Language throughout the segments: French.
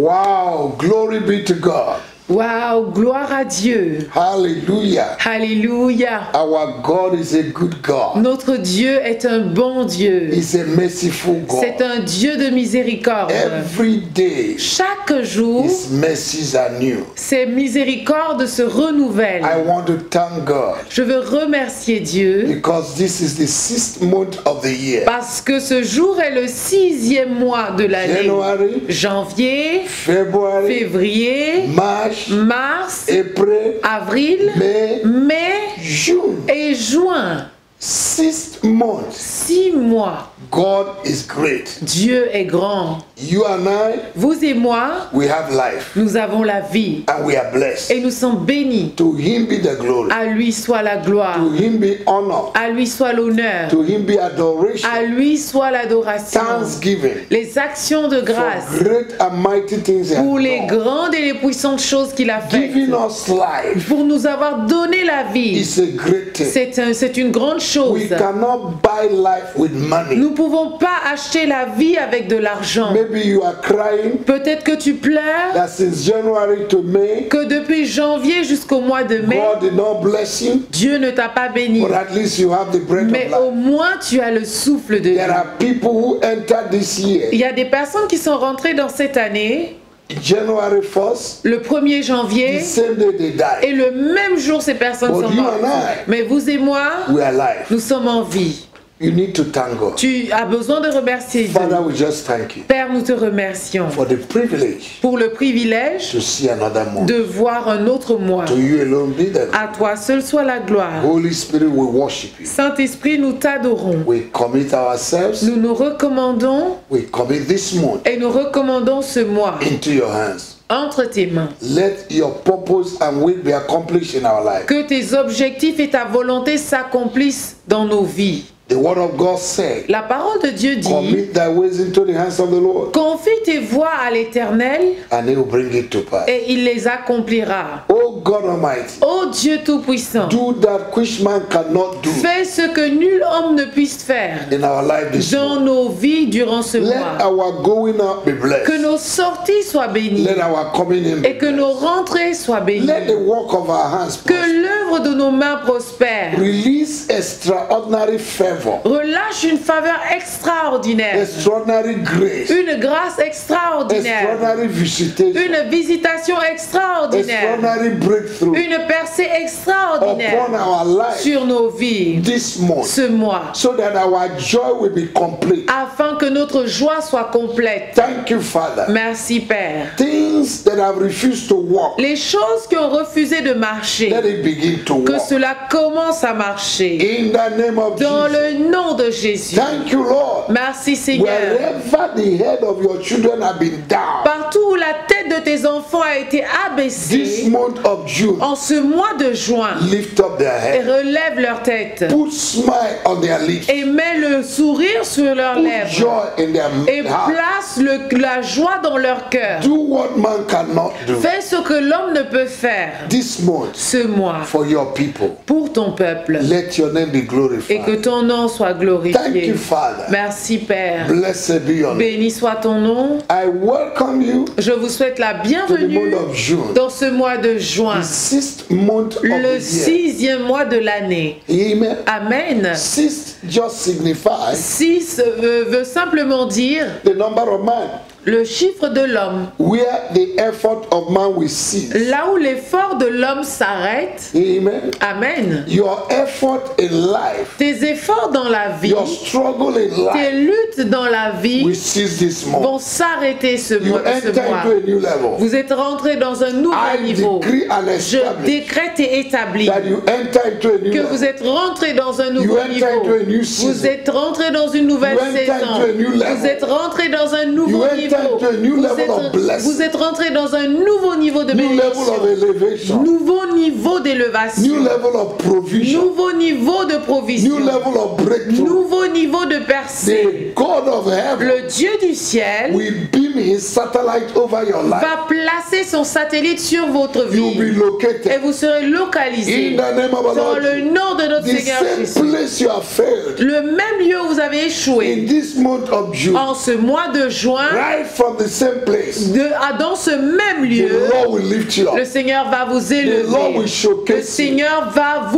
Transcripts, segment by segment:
Wow, glory be to God. Waouh, gloire à Dieu. Hallelujah. Alléluia. Our God is a good God. Notre Dieu est un bon Dieu. He's a merciful God. C'est un Dieu de miséricorde. Every day, Chaque jour, His mercies are new. ses miséricordes se renouvellent. I want to thank God Je veux remercier Dieu because this is the 6th month of the year. parce que ce jour est le 6e mois de l'année. January, Janvier, February, février, March, mars, April, avril, May, mai June. et juin. 6th month. 6 mois. God is great. Dieu est grand. You and I, Vous et moi, we have life nous avons la vie and we are blessed. et nous sommes bénis. To Him be the glory. À lui soit la gloire. To Him be honor. À lui soit l'honneur. To Him be adoration. À lui soit l'adoration. Thanksgiving Les actions de grâce for great and mighty things He has pour les done. grandes et les puissantes choses qu'il a faites. Giving us life Pour nous avoir donné la vie. is a great thing. C'est une grande chose. We cannot buy life with money. Nous ne pouvons pas acheter la vie avec de l'argent. Maybe you are crying Peut-être que tu pleures that since January to May, que depuis janvier jusqu'au mois de mai, God did not bless you, Dieu ne t'a pas béni. but at least you have the breath Mais of au life. moins tu as le souffle de There Dieu. are people who entered this year, Il y a des personnes qui sont rentrées dans cette année, January 1st, le 1er the janvier, same day they died. et le même jour ces personnes But sont you mortes. and I, Mais vous et moi, we are alive. nous sommes en vie. You need to thank God. Tu as besoin de remercier Dieu. Father, we just thank you Père, nous te remercions for the privilege pour le privilège to see another month. de voir un autre mois. To you alone be the À toi seul soit la gloire. Holy Spirit, we worship you. Saint-Esprit, nous t'adorons. We commit ourselves, Nous nous recommandons we commit this month et nous recommandons ce mois into your hands. entre tes mains. Let your purpose and will be accomplished in our life. Que tes objectifs et ta volonté s'accomplissent dans nos vies. The word of God said, La parole de Dieu dit, commit thy ways into the hands of the Lord, confie tes voies à l'Éternel and he will bring it to pass. et il les accomplira. Oh God Almighty, Ô Dieu Tout-Puissant, do that which man cannot do fais ce que nul homme ne puisse faire in our life this dans month. nos vies durant ce Let mois. our going out be Que blessed. nos sorties soient bénies Let our coming in be et que nos blessed. rentrées soient bénies. Let the work of our hands Que prosper. l'œuvre de nos mains prospère. Release extraordinary favor, Relâche une faveur extraordinaire, extraordinary grace, une grâce extraordinaire, extraordinary visitation, une visitation extraordinaire, extraordinary breakthrough une percée extraordinaire upon our life sur nos vies this month, ce mois, so that our joy will be complete. afin que notre joie soit complète. Thank you, Father. Merci Père. Things that have refused to walk, Les choses qui ont refusé de marcher, let it begin to que walk. cela commence à marcher. In the name of Dans Jesus. le nom de Jésus. Thank you, Lord. Merci Seigneur. Wherever the head of your children have been down, Partout où la tête de tes enfants a été this abaissée, month of June, en ce mois de juin, lift up their et head. relève leur tête Put smile on their lips. et mets le sourire sur leurs Put lèvres joy in their et heart. place la joie dans leur cœur. Do what man cannot do Fais ce que l'homme ne peut faire this month ce mois for your people. pour ton peuple Let your name be et que glorified. ton nom soit Thank glorifié. you, Father. Merci Père. Blessed be your name. Béni soit ton nom. I welcome you Je vous souhaite la to the bienvenue month of June, dans ce mois de juin, the 6th month of le the year. 6e mois de l'année. Amen. Amen. 6 just signifies 6 veut simplement dire the number of man, le chiffre de l'homme. where the effort of man will cease. Là où l'effort de l'homme s'arrête. Amen. Amen. Your effort in life, Tes efforts dans la vie, your struggle in tes life luttes dans la vie will cease this vont month. s'arrêter ce You mois. enter into a new level. Vous êtes rentré dans un nouveau I niveau. decree and Je establish décrète et établis that you enter into a new que level. vous êtes rentré dans un You nouveau enter niveau. into a new Vous season. êtes rentré dans une nouvelle You enter saison. into a new level. Vous êtes rentré dans un nouveau You enter niveau. into a new level of blessing. Vous êtes rentré dans un nouveau niveau de New level of bénédiction. elevation. Nouveau niveau New d'élévation. level of provision. Nouveau niveau de New provision. level of breakthrough. Nouveau niveau de percée. The God of heaven Le Dieu du ciel will beam his satellite over your life. va placer son satellite sur votre You'll be vie. Et located vous serez localisé in the name of the dans le Lord. nom de notre The Seigneur same Jésus. place you have failed Le même lieu où vous avez in échoué this month of June. en ce mois de juin, Right right from the same place, dans ce même the lieu, Lord will lift you le up. Seigneur va vous The Lord will élever. Le showcase you. Seigneur va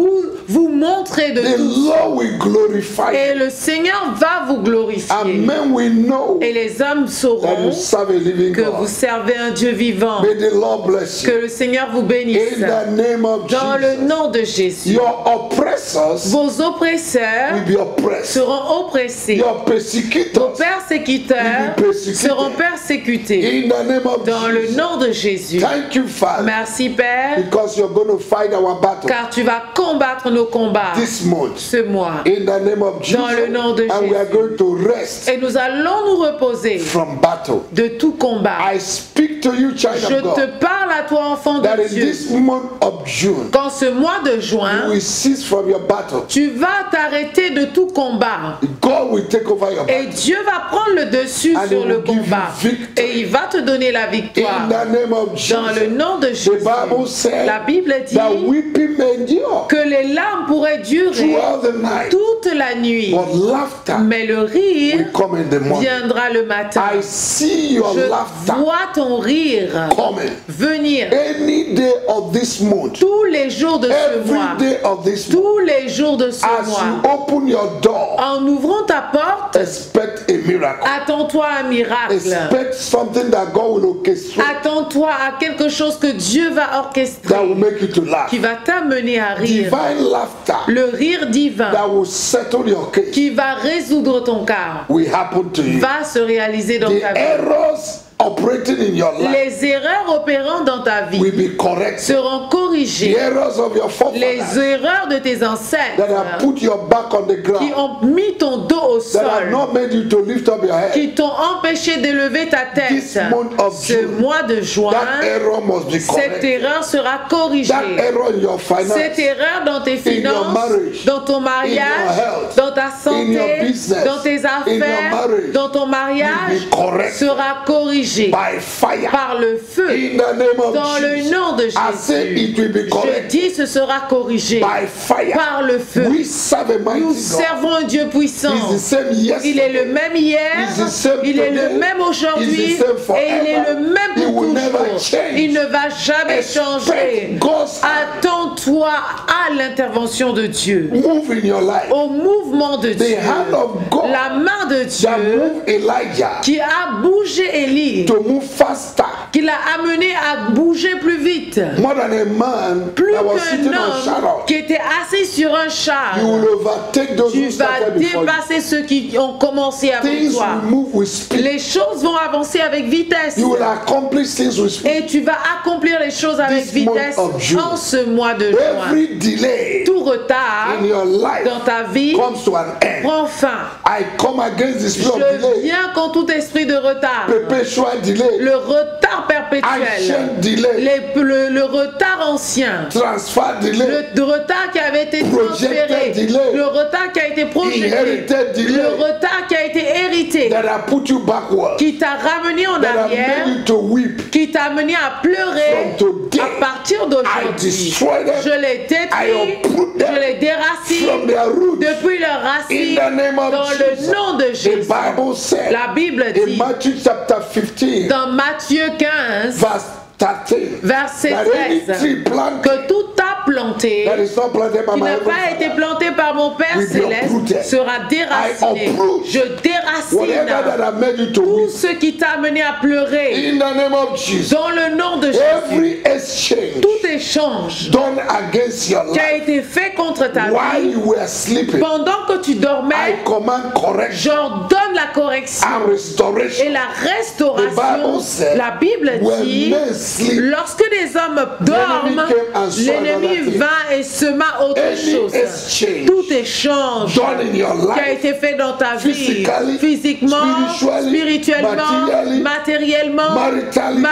vous montrer de The tout. Lord will glorify Et you. le Seigneur va vous glorifier. And men will know Et les hommes that sauront you serve a living que vous God. servez un Dieu vivant. May the Lord bless Que you. le Seigneur vous bénisse. In the name of Dans le Jesus, nom de Jésus. your oppressors Vos oppresseurs will be oppressed. seront oppressés. Your Vos persecutors persécuteurs will be persecuted. seront persécutés. In the name of Dans le Jesus. nom de Jésus. Thank you, Father, Merci Père, because you're going to fight our battle car tu vas combattre nos combats this month. ce mois. In the name of Jesus. Dans le nom de And we are Jésus. going to rest Et nous allons nous reposer from battle. de tout combat. I speak to you, child Je of God, te parle à toi, enfant that de in Dieu. this month of June, Qu'en ce mois de you juin, will cease from your battle. tu vas t'arrêter de tout combat. God will take over your Et battle. Dieu va prendre le dessus And sur he le will give you combat. victory. Et il va te donner la In victoire. the name of Dans le Jesus. nom de The Jésus. Bible said La Bible dit that weeping may endure que les larmes pourraient durer throughout the night, toute la nuit. but laughter Mais le rire will come in the morning. viendra le matin. I see your Je laughter vois ton rire coming. venir Any day of this month, tous les jours de ce mois. every day of this month, Tous les jours de ce as mois. you open your door, En ouvrant ta porte, expect a miracle. attends-toi à un miracle. Expect something that God will orchestrate Attends-toi à quelque chose que Dieu va that orchestrer, will make you to laugh. qui va t'amener à rire. Divine laughter Le rire divin that will settle your case qui va résoudre ton cas will happen to you. va se réaliser dans The ta vie. errors operating in your life Les erreurs opérant dans ta vie will be corrected. seront The corrigées. errors of your Les forefathers erreurs de tes that have ancêtres put your back on the qui ground, ont mis ton dos au that have sol, not made you to lift up your head, qui t'ont empêché d'élever ta This tête. month of Ce June, mois de juin, that error must be cette corrected. erreur sera corrigée. That error in your Cette finance, erreur dans tes your finances, marriage, dans ton in your mariage, health, dans ta in your santé, business, dans tes in your affaires, marriage, dans ton mariage, will be corrected sera corrigée by fire. par le feu. In the name of Dans le Jesus, nom de I say Jésus, it will be je corrected dis ce sera corrigé by fire. par le feu. We serve a mighty Nous God. servons un Dieu puissant. He's the same Il est le yesterday. même hier, He's the same il est today. le même aujourd'hui He's the same forever. et il est le même He pour will never toujours. change. Il ne va jamais changer. Expect God's Attends-toi à l'intervention de Dieu, move in your life. au mouvement de The Dieu, hand of God la main de that Dieu moved Elijah qui a bougé Élie, to move faster, qui l'a amené à bouger plus vite. more than a man Plus that was qu'un sitting on homme Sharon. qui était assis sur un char. You will overtake those Tu who vas started before you. dépasser ceux qui ont commencé avec Things toi. will move with speed. Les choses vont avancer avec vitesse. You will accomplish things with speed. Et tu vas accomplir les choses avec This month vitesse of June. en ce mois de juin. Every delay Tout retard in your life dans ta vie comes to an end. prend fin. I come against the spirit of Je delay, viens contre tout esprit de retard. perpetual delay, Le retard perpétuel. ancient delay, Le retard ancien. transfer delay, Le retard qui avait été Projected transféré. delay. Le retard qui a été projeté. Inherited delay. Le retard qui a été hérité. that have put you backward, Qui t'a ramené en that have arrière. made you to weep. Qui t'a amené à pleurer. From today, À partir I d'aujourd'hui. destroy them. Je les I détruis. uproot them Je les from déracine their roots. depuis leurs In racines. the name of Dans Jesus. le nom de The Jésus. Bible said La Bible in dit Matthew chapter 15, dans Matthieu 15, verse 13, verset that any 13, tree planted que tout arbre planté that is not planted by qui my n'a heavenly pas été Father, planté par mon Père will be Céleste uprooted. sera déraciné. I uproot Je whatever that déracine have made you to tout weep. ce qui t'a amené à pleurer. In the name of Jesus, Dans le nom de Jésus, every exchange tout échange done against your qui a life été fait contre ta while vie you were sleeping, pendant que tu I dormais, command correction j'ordonne la correction and et restoration. la The restauration. Bible said, La Bible when dit, men sleep, lorsque les hommes dorment, came and saw l'ennemi another thing. vint et sema autre Any chose. exchange Tout échange done in your qui a life, été fait dans ta vie, physically, physiquement, spiritually, spirituellement, materially, matériellement, maritalement,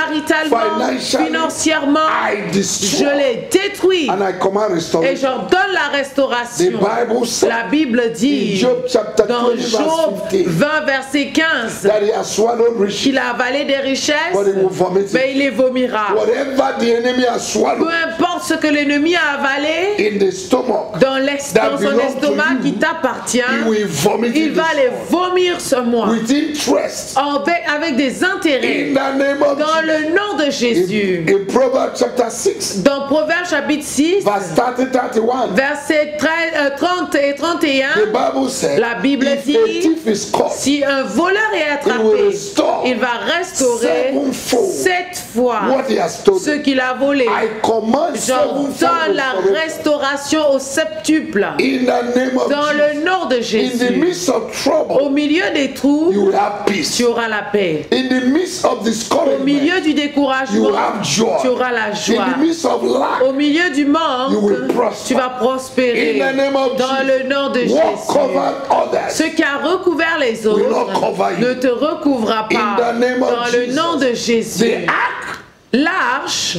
financially, financièrement, I je destroy les détruis and I command et restoration. j'ordonne la The restauration. Bible said La Bible in dit Job chapter dans 20 verse Job 15 20 verset 15 that he has swallowed riches, qu'il a avalé des richesses, but he will vomit mais it. il les vomira. Whatever the enemy has Peu swallowed, importe ce que l'ennemi a avalé in the stomach, dans son belongs to estomac you, qui t'appartient, he will vomit il it va this les morning. vomir sur moi With interest. avec des intérêts In the name of dans Jesus. le nom de Jésus. In Proverbs chapter 6, Dans Proverbes chapitre 6, verse 30-31, versets 30 et 31, the Bible says, la Bible if dit, a thief is caught, si un voleur est he will attrapé, restore il va restaurer sevenfold 7 fois what he has stolen. ce qu'il a volé. I command sevenfold J'ordonne la restoration restauration au septuple. in the name of Dans Jesus. le nom de In the Jésus. midst of trouble, Au milieu des trous, you will have peace. tu auras la paix. In the midst of Au discouragement, milieu du you découragement, will have joy. tu auras la In joie. the midst of lack, Au milieu du You will manque, prosper. tu vas prospérer. in the name of Dans Jesus, le nom de what Jésus. covered others Ce qui a recouvert les will not autres cover you. ne te recouvra In pas. the name of Dans le Jesus. nom de Jésus. The ark L'arche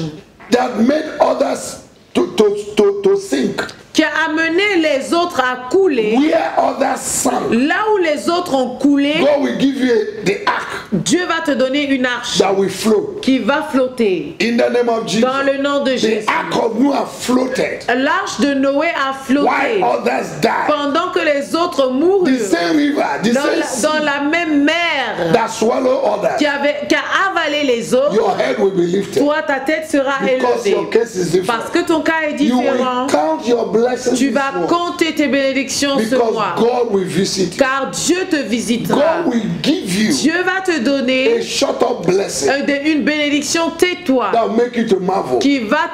that made others to sink, qui a amené les autres à couler, where others sank, là où les autres ont coulé, God will give you the ark Dieu va te donner une arche that will float. qui va flotter. In the name of Jesus, Dans le nom de the Jésus. ark of Noah floated L'arche de Noé a flotté while others died. pendant que les autres The moururent same river, the dans same sea dans la même mer that swallowed others, qui a avalé les autres. your head will be lifted Toi, ta tête sera because your élevée case is parce different. que ton cas est You différent. will count your blessings Tu this vas morning compter tes bénédictions ce because mois God will visit you. car Dieu te visitera. God will give you Dieu va te a donner short up blessing une bénédiction, tais-toi, that will make you to marvel. qui va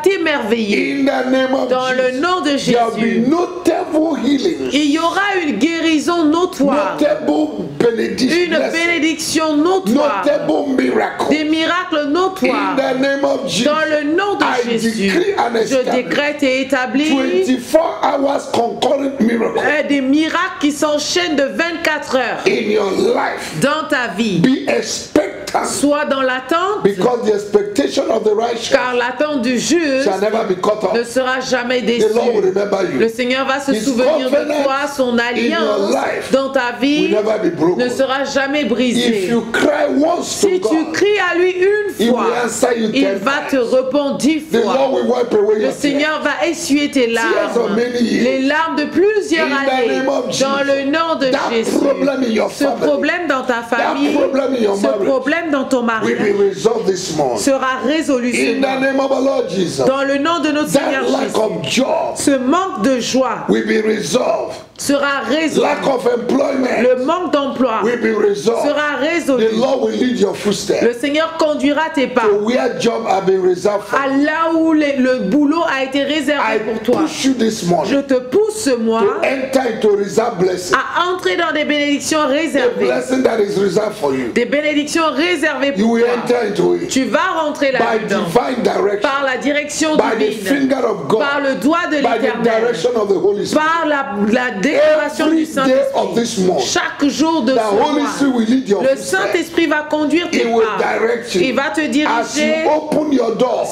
t'émerveiller. In the name of Dans le Jesus, nom de there will Jésus, be notable healing, il y aura une guérison notoire, notable benediction, une bénédiction notoire, notable miracle. des miracles In notoires. the name of Jesus, Dans le nom de I Jésus, decree and je establish décrète et établis 24 hours concurrent miracle des miracles qui s'enchaînent de 24 heures in your life. dans ta vie. Be expectant Sois dans l'attente, because the expectation of the righteous car l'attente du juste shall never be cut ne off. sera jamais The Lord will déçue. remember Le you. Seigneur va se His souvenir de covenant toi, son alliance life dans ta Will vie never be ne broken. sera jamais If brisée. you cry once to Si tu God, cries à lui une He fois, will answer you il 10 va te times. répondre 10 The fois. Lord will wipe away Le your tears. Seigneur va essuyer tes Tears of larmes, many years. les larmes de plusieurs In the années, name of dans Jesus. le nom de That Jésus. problem in your Ce family, problème dans ta famille, problem in your ce marriage problème dans ton will mariage be resolved this morning. sera résolu ce In the mois. name of our Lord Jesus, Dans le nom de notre Seigneur that lack Jésus, of job ce manque de joie will be resolved. sera résolu. Lack of employment Le manque d'emploi will be resolved. sera résolu. The Lord will lead your footsteps Le Seigneur conduira tes pas to where job have been reserved for. à là où le boulot a été réservé I pour toi. push you this Je morning te pousse ce mois to enter into reserved blessing. à entrer dans des bénédictions The réservées. blessing that is reserved for you. Des bénédictions réservées You pour will toi. enter into it Tu vas rentrer by là-dedans divine direction, par la direction by the divine, finger of par God, le doigt de by the l'Éternel, direction of the Holy Spirit. par la déclaration Every du day of this Saint-Esprit. month, Chaque jour de the ce Holy mois, Spirit will lead your le footsteps. Saint-Esprit va conduire tes He will pas. direct you. Il va te As you diriger. open your door,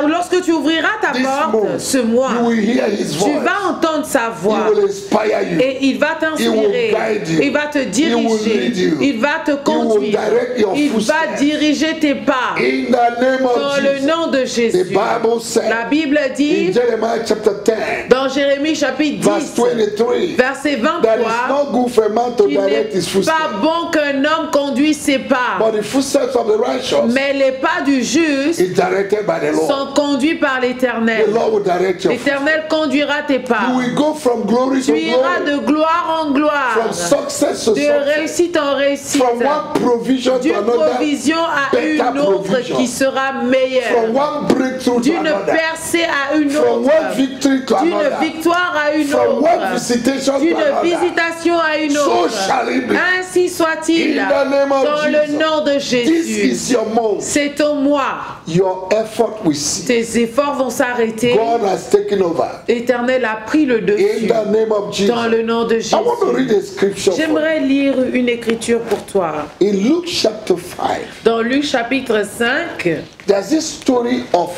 Lorsque tu ouvriras ta this porte month, ce mois, you will hear His tu voice. vas entendre sa He voix. will inspire you. Et il va t'inspirer, guide you. il va te He will diriger, lead you. il va te will conduire, direct your il va footsteps. diriger tes pas. In the name of Dans le Jesus. nom de The Jésus. Bible said La Bible in dit Jeremiah chapter 10, dans Jérémie chapitre verse 10, 23, verset that it's 23, not good for a man to qu'il direct his n'est footsteps, pas bon qu'un homme conduise ses pas, but the footsteps of the righteous mais les pas du juste is directed by the Lord. sont conduits par The l'Éternel. Lord will direct your footsteps. L'Éternel conduira tes You pas. will go from glory to Tu iras glory, de gloire en gloire, from success to de success, réussite en réussite, from one provision to d'une another, provision à better une autre provision. qui sera meilleure, from one breakthrough to d'une another, percée à une from one autre, victory to d'une another, victoire à une from one autre, visitation to d'une another. visitation à une So autre. shall it be. Ainsi soit-il, In the name of dans le Jesus. nom de This Jésus. is your month. C'est ton mois. Your effort will see. Tes efforts vont s'arrêter. God has taken over. L'Éternel a pris le In dessus. the name of Jesus. Dans le nom de I want to Jésus. read a scripture for you. J'aimerais lire une écriture pour toi. In Luke chapter 5, Dans Luc chapitre 5, there's this story of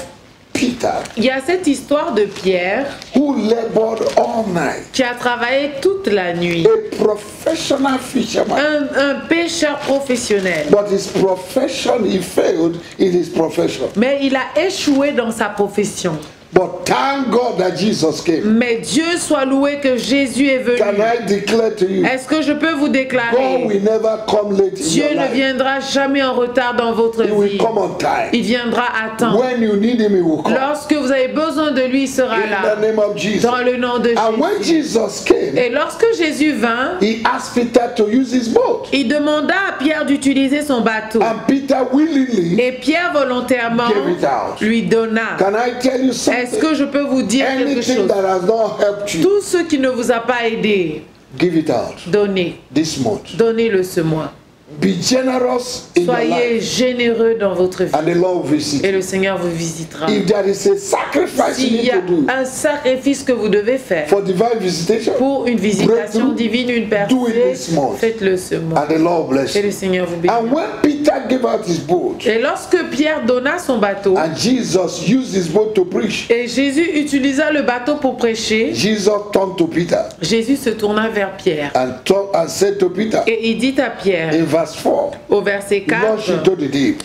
Peter, Il y a cette histoire de Pierre who labored all night, qui a travaillé toute la nuit. a professional fisherman. Un pêcheur professionnel. But his profession, he failed in his profession. Mais il a échoué dans sa profession. But thank God that Jesus came. Mais Dieu soit loué que Jésus est venu. Can I declare to you, Est-ce que je peux vous God déclarer, will never come late in Dieu your ne life. viendra jamais en retard dans votre He will vie. come on time. Il viendra à temps. When you need him, he will come. Lorsque vous avez besoin de lui, il sera In the là. name of Jesus. Dans le nom de And when Jésus. Jesus came, Et lorsque Jésus vint, he asked Peter to use his boat. il demanda à Pierre d'utiliser son bateau. And Peter willingly Et Pierre volontairement gave it out. lui donna. Can I tell you Est-ce something? que je peux vous dire quelque Anything chose? that has not helped you, Tout ce qui ne vous a pas aidé, give it out donnez. this month. Donnez-le ce mois. Be generous in your Soyez life, généreux dans votre vie. and the Lord will visit Et you. le Seigneur vous visitera. If there is a sacrifice you S'il y need a to do un sacrifice que vous devez faire for divine visitation, pour une visitation breakthrough, divine, une do it percée, this month. faites-le ce mois. and the Lord bless Et le you. Seigneur vous bénira. And when Peter gave out his boat, Et lorsque Pierre donna son bateau, and Jesus used his boat to preach, et Jésus utilisa le bateau pour prêcher, Jesus turned to Peter Jésus se tourna vers Pierre. and said to Peter, Et il dit à Pierre, in verse 4, au verset launch 4, into the deep.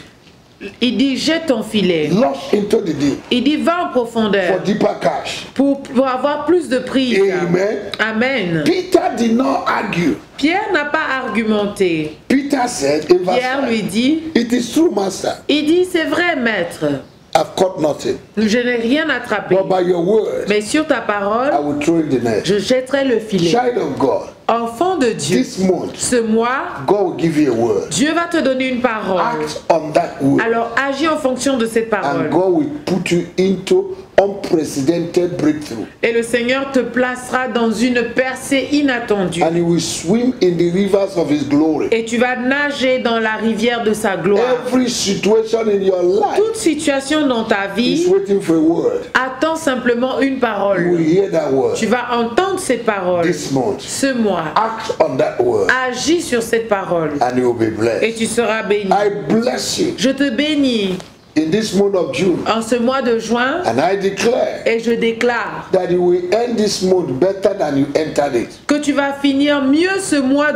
il dit, jette ton filet. Launch into the deep Il dit, va en for profondeur deeper cash. pour avoir plus de prise. Amen. Amen. Peter did not argue. Pierre n'a pas argumenté. Peter said in verse Pierre 5, lui dit, it is true, master. il dit, c'est vrai, maître, I've caught nothing. je n'ai rien attrapé. But by your word, Mais sur ta parole, I will throw in the net. je jetterai le filet. Child of God, Enfant de Dieu, this month, ce mois, God will give you a word. Dieu va te donner une parole. Act on that word. Alors agis en fonction de cette parole. And God will put you into unprecedented breakthrough. Et le Seigneur te placera dans une percée inattendue. And you will swim in the rivers of his glory. Et tu vas nager dans la rivière de sa gloire. Every situation in your life Toute situation dans ta is vie waiting for a word. attend simplement une You will parole. hear that word Tu vas entendre cette parole. this month. Ce mois, Act on that word agis sur cette parole. and you will be Et blessed. tu seras béni. I bless you Je te bénis in this month of June, en ce mois de juin and I declare et je déclare that you will end this month better than you entered it. que tu vas finir mieux ce mois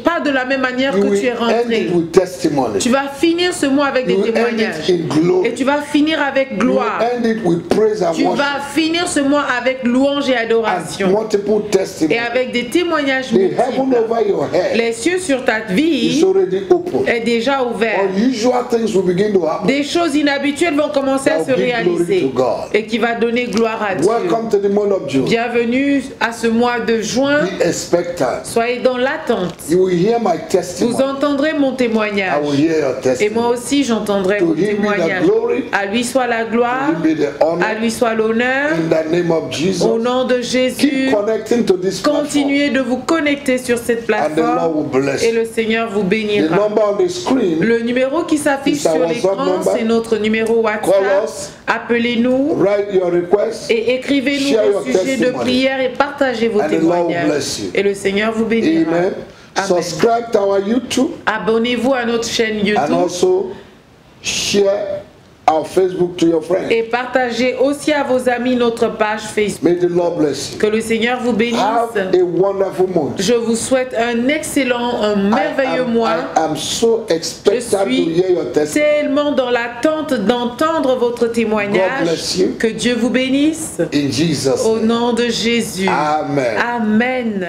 pas de la même manière You que will tu es end rentré. it with testimony. Tu vas finir ce mois avec You des will end témoignages. it in glory. Et tu vas finir avec You will gloire. end it with praise and Tu worship vas finir ce mois avec louange et and adoration. multiple Et testimony. avec des témoignages The heaven multiples. over your head Les cieux sur ta is vie already open. est déjà ouvert. Unusual things will begin to happen. Des choses inhabituelles vont commencer à se That will give glory réaliser. to God. Et qui va donner gloire à Dieu. Welcome to the month of June. Bienvenue à ce mois de juin. Be expectant. Soyez dans l'attente. You will hear my Vous testimony. entendrez mon I témoignage. will hear your Et testimony. moi aussi j'entendrai To vos him be the témoignages. glory, À lui soit la gloire, to him be the à honor. lui soit l'honneur. In the name of Jesus, Au nom de keep Jésus, connecting to this platform, continuez de vous connecter sur cette and the Lord plateforme will bless et you. le Seigneur vous The bénira. number on the screen, Le numéro qui s'affiche It's our sur WhatsApp l'écran, number. c'est notre numéro Call WhatsApp. us. Appelez-nous write your request, et écrivez-nous Share vos your sujets de testimony. prière et partagez vos And the Lord will témoignages. bless you. Et le Seigneur vous bénira. Amen. Amen. Subscribe to our YouTube Abonnez-vous à notre chaîne and YouTube also share our Facebook to your friends. et partagez aussi à vos amis notre page Facebook. May the Lord bless you. Que le Seigneur vous bénisse. Have a wonderful month. Je vous souhaite un excellent, un merveilleux mois. I am so Je expectant to suis hear your testimony. tellement dans l'attente d'entendre votre God témoignage. bless you. Que Dieu vous bénisse. In Jesus' Au name. nom de Jésus. Amen. Amen.